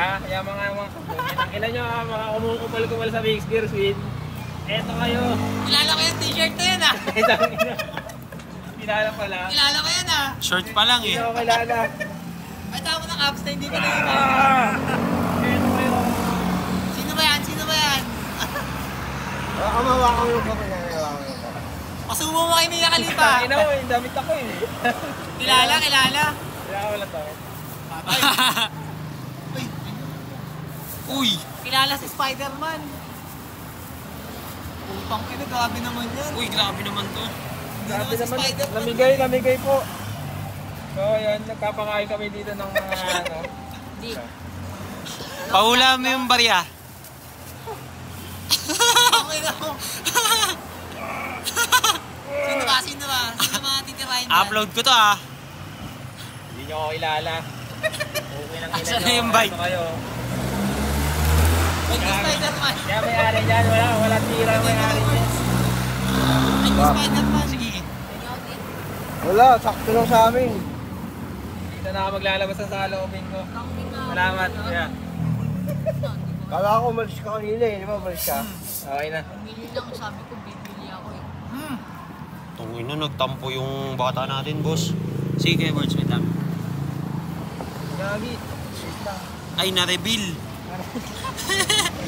Yung mga ilan nyo mga kumukupal-kupal sa Big Spear Sweet. Eto kayo. Kilala ko yung t-shirt na yun Kilala pala. Kilala ko yan Short pa lang Hindi ako kilala. Ay tama ng apps na hindi ko na Eto kayo. Sino ba yan? Sino ba yan? Kamawa kami yung kapag Pasubo mo kayo may nakalipa. Ina mo, yung damit ako eh. Kilala. Kilala ko lang to. Uy! Kilala si Spider-Man. Upang ina, grabe naman yan. Uy, grabe naman to. Grabe si naman. Spider-Man. Namigay po. So yun, nagkapakain kami dito ng mga ano. Di. Paula mo yung barya. Okay na mo. Sino ba? Sino mga titirahin dyan? Upload ko to Hindi nyo ako kilala. Okay lang Asan kilala na yung bike? kayo. Ay, si Spider-Man. Kaya may-ari dyan, wala tira may-ari dyan. Ay, si Spider-Man. Sige. Wala, sakto lang sa amin. Dito na ako maglalabas sa saloobin ko. Salamat. Yeah. Kala ko umalis ka kanina eh, di ba umalis ka? Okay na. Bumili lang, sabi ko bibili ako eh. Tungin na, nagtampo yung bata natin, boss. Sige, Birds, wait lang. Gagi. Ay, na-reveal.